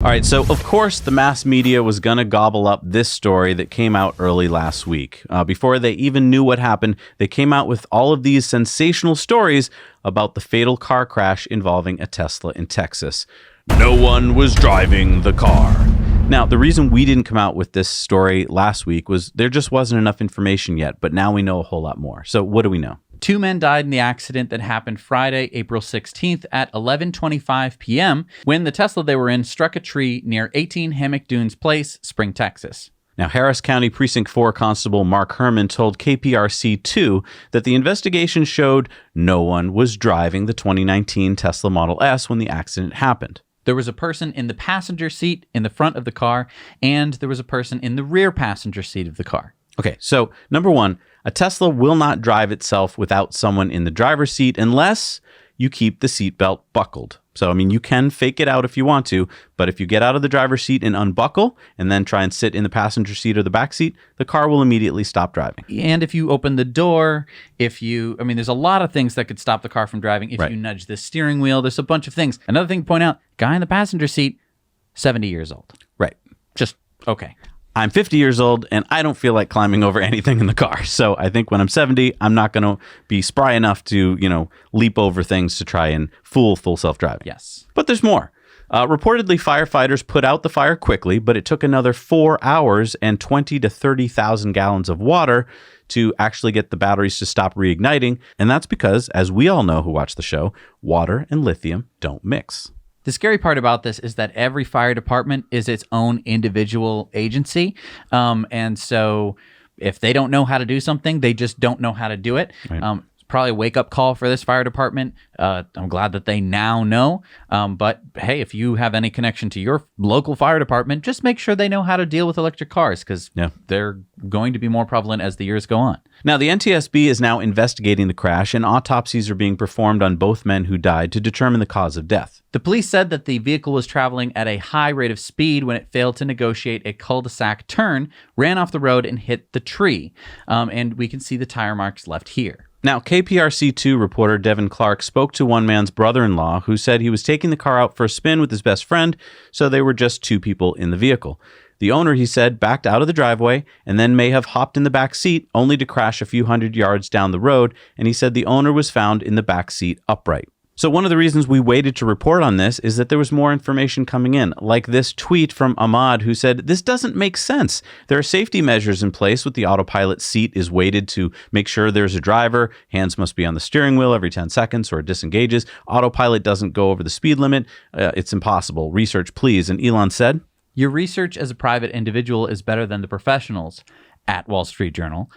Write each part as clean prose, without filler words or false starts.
All right, so of course the mass media was going to gobble up this story that came out early last week. Before they even knew what happened, they came out with all of these sensational stories about the fatal car crash involving a Tesla in Texas. No one was driving the car. Now, the reason we didn't come out with this story last week was there just wasn't enough information yet, but now we know a whole lot more. So what do we know? 2 men died in the accident that happened Friday, April 16th at 11:25 p.m. when the Tesla they were in struck a tree near 18 Hammock Dunes Place, Spring, Texas. Now, Harris County Precinct 4 Constable Mark Herman told KPRC2 that the investigation showed no one was driving the 2019 Tesla Model S when the accident happened. There was a person in the passenger seat in the front of the car, and there was a person in the rear passenger seat of the car. Okay, so number one, a Tesla will not drive itself without someone in the driver's seat unless you keep the seatbelt buckled. So, I mean, you can fake it out if you want to, but if you get out of the driver's seat and unbuckle and then try and sit in the passenger seat or the back seat, the car will immediately stop driving. And if you open the door, there's a lot of things that could stop the car from driving. If Right. you nudge the steering wheel, there's a bunch of things. Another thing to point out, guy in the passenger seat, 70 years old. Right. Just, okay. I'm 50 years old and I don't feel like climbing over anything in the car. So I think when I'm 70, I'm not going to be spry enough to, leap over things to try and fool full self-driving. Yes. But there's more. Reportedly, firefighters put out the fire quickly, but it took another 4 hours and 20 to 30,000 gallons of water to actually get the batteries to stop reigniting. And that's because, as we all know who watch the show, water and lithium don't mix. The scary part about this is that every fire department is its own individual agency. And so if they don't know how to do something, they just don't know how to do it. Right. It's probably a wake-up call for this fire department. I'm glad that they now know. But hey, if you have any connection to your local fire department, just make sure they know how to deal with electric cars because they're going to be more prevalent as the years go on. Now, the NTSB is now investigating the crash, and autopsies are being performed on both men who died to determine the cause of death. The police said that the vehicle was traveling at a high rate of speed when it failed to negotiate a cul-de-sac turn, ran off the road, and hit the tree. And we can see the tire marks left here. Now, KPRC2 reporter Devin Clark spoke to one man's brother-in-law who said he was taking the car out for a spin with his best friend, so they were just two people in the vehicle. The owner, he said, backed out of the driveway and then may have hopped in the back seat only to crash a few hundred yards down the road, and he said the owner was found in the back seat upright. So one of the reasons we waited to report on this is that there was more information coming in, like this tweet from Ahmad who said, "This doesn't make sense. There are safety measures in place with the autopilot seat is weighted to make sure there's a driver. Hands must be on the steering wheel every 10 seconds or it disengages. Autopilot doesn't go over the speed limit. It's impossible. Research, please." And Elon said, "Your research as a private individual is better than the professionals," at Wall Street Journal.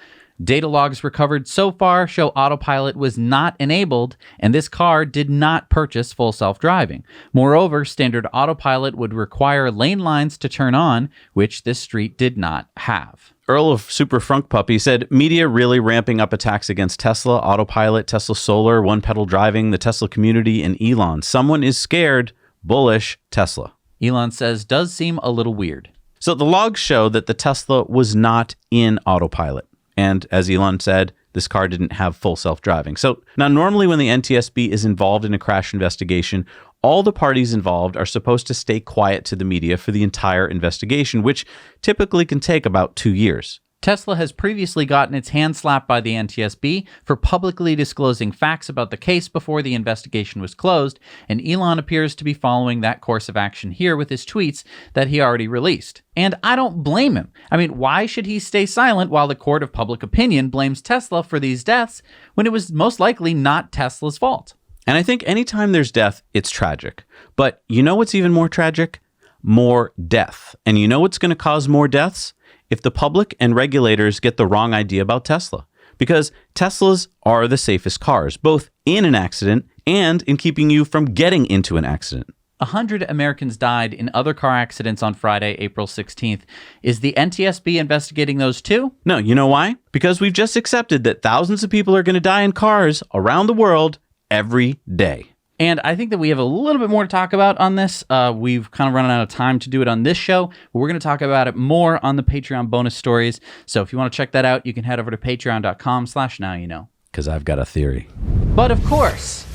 "Data logs recovered so far show autopilot was not enabled, and this car did not purchase full self-driving. Moreover, standard autopilot would require lane lines to turn on, which this street did not have." Earl of Super Frunk Puppy said, "Media really ramping up attacks against Tesla, autopilot, Tesla Solar, one-pedal driving, the Tesla community, and Elon. Someone is scared. Bullish Tesla." Elon says, "Does seem a little weird." So the logs show that the Tesla was not in autopilot. And as Elon said, this car didn't have full self-driving. So now normally when the NTSB is involved in a crash investigation, all the parties involved are supposed to stay quiet to the media for the entire investigation, which typically can take about 2 years. Tesla has previously gotten its hand slapped by the NTSB for publicly disclosing facts about the case before the investigation was closed, and Elon appears to be following that course of action here with his tweets that he already released. And I don't blame him. I mean, why should he stay silent while the court of public opinion blames Tesla for these deaths when it was most likely not Tesla's fault? And I think anytime there's death, it's tragic. But you know what's even more tragic? More death. And you know what's going to cause more deaths? If the public and regulators get the wrong idea about Tesla. Because Teslas are the safest cars, both in an accident and in keeping you from getting into an accident. 100 Americans died in other car accidents on Friday, April 16th. Is the NTSB investigating those too? No, you know why? Because we've just accepted that thousands of people are going to die in cars around the world every day. And I think that we have a little bit more to talk about on this. We've kind of run out of time to do it on this show, but we're going to talk about it more on the Patreon bonus stories. So if you want to check that out, you can head over to patreon.com/nowyouknow. Because I've got a theory. But of course,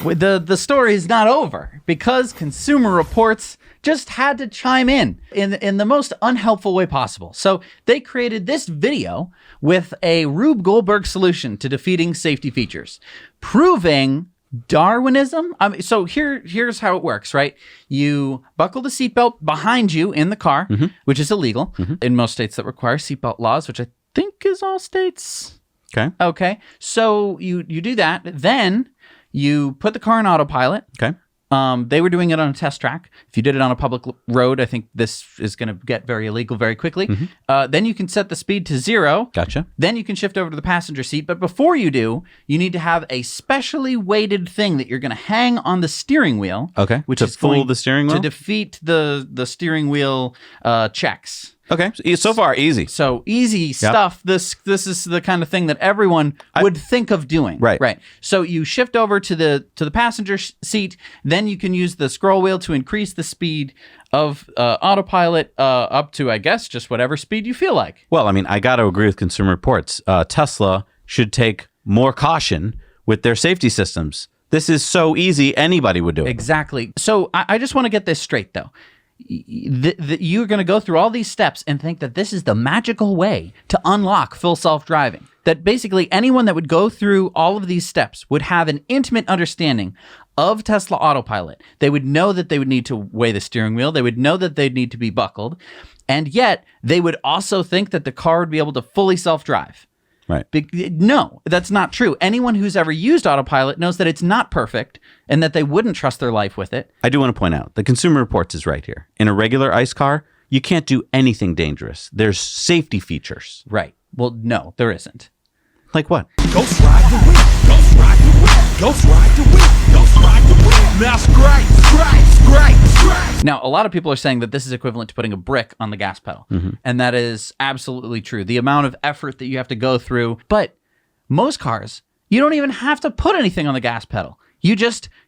The story is not over because Consumer Reports just had to chime in the most unhelpful way possible. So they created this video with a Rube Goldberg solution to defeating safety features, proving Darwinism. So here's how it works, right? You buckle the seatbelt behind you in the car, which is illegal in most states that require seatbelt laws, which I think is all states. Okay. So you do that. Then you put the car in autopilot. Okay. They were doing it on a test track. If you did it on a public road, I think this is going to get very illegal very quickly. Then you can set the speed to 0. Gotcha. Then you can shift over to the passenger seat. But before you do, you need to have a specially weighted thing that you're going to hang on the steering wheel. Okay. Which to is fool going the steering wheel? to defeat the steering wheel checks. Okay. So far, easy. So easy stuff. This is the kind of thing that everyone would think of doing. Right. So you shift over to the passenger seat. Then you can use the scroll wheel to increase the speed of autopilot up to, I guess, just whatever speed you feel like. Well, I mean, I got to agree with Consumer Reports. Tesla should take more caution with their safety systems. This is so easy, anybody would do it. Exactly. So I just want to get this straight, though. You're going to go through all these steps and think that this is the magical way to unlock full self-driving. That basically anyone that would go through all of these steps would have an intimate understanding of Tesla Autopilot. They would know that they would need to weigh the steering wheel. They would know that they'd need to be buckled. And yet they would also think that the car would be able to fully self-drive. Right. No, that's not true. Anyone who's ever used Autopilot knows that it's not perfect and that they wouldn't trust their life with it. I do want to point out, the Consumer Reports is right here. In a regular ICE car, you can't do anything dangerous. There's safety features. Right. Well, no, there isn't. Like what? Ghost ride the whip, ghost ride the whip, ghost ride the whip, ghost ride the whip. Now scrape. Now, a lot of people are saying that this is equivalent to putting a brick on the gas pedal. And that is absolutely true. The amount of effort that you have to go through. But most cars, you don't even have to put anything on the gas pedal. You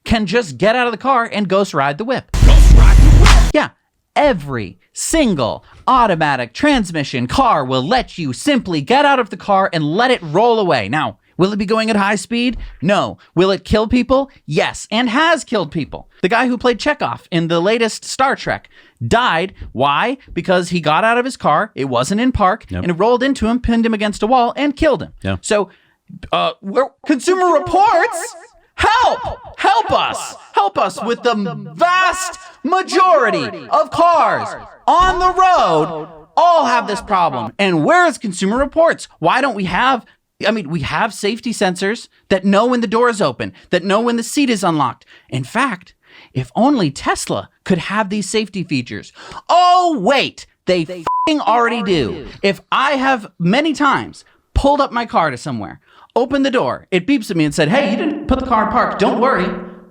can get out of the car and ghost ride the whip. Ghost ride the whip. Yeah. Every single automatic transmission car will let you simply get out of the car and let it roll away. Now, will it be going at high speed? No. Will it kill people? Yes, and has killed people. The guy who played Chekhov in the latest Star Trek died. Why? Because he got out of his car, it wasn't in park, and it rolled into him, pinned him against a wall, and killed him. Yeah. So, Consumer Reports, help us with the vast majority of cars on the road all have this problem. And where is Consumer Reports? Why don't we have... we have safety sensors that know when the door is open, that know when the seat is unlocked. In fact, if only Tesla could have these safety features. Oh, wait, they f***ing already do. If I have many times pulled up my car to somewhere, opened the door, it beeps at me and said, hey, you didn't put the car in park. Don't worry.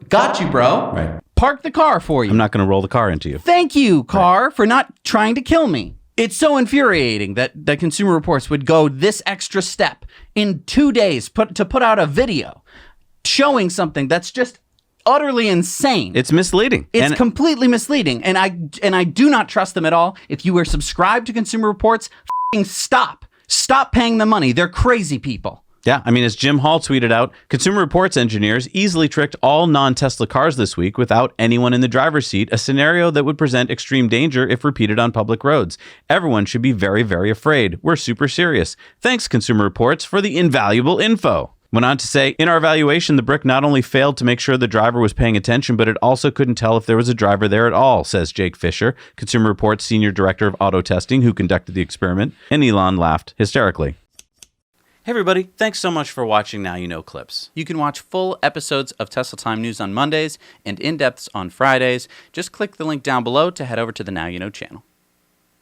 Got you, bro. Right. Park the car for you. I'm not going to roll the car into you. Thank you, car, for not trying to kill me. It's so infuriating that Consumer Reports would go this extra step in 2 days to put out a video showing something that's just utterly insane. It's misleading. It's completely misleading, and I do not trust them at all. If you are subscribed to Consumer Reports, f***ing stop paying them money. They're crazy people. Yeah, as Jim Hall tweeted out, Consumer Reports engineers easily tricked all non-Tesla cars this week without anyone in the driver's seat, a scenario that would present extreme danger if repeated on public roads. Everyone should be very, very afraid. We're super serious. Thanks, Consumer Reports, for the invaluable info. Went on to say, in our evaluation, the brick not only failed to make sure the driver was paying attention, but it also couldn't tell if there was a driver there at all, says Jake Fisher, Consumer Reports Senior Director of Auto Testing, who conducted the experiment, and Elon laughed hysterically. Hey everybody, thanks so much for watching Now You Know Clips. You can watch full episodes of Tesla Time News on Mondays and in-depths on Fridays. Just click the link down below to head over to the Now You Know channel.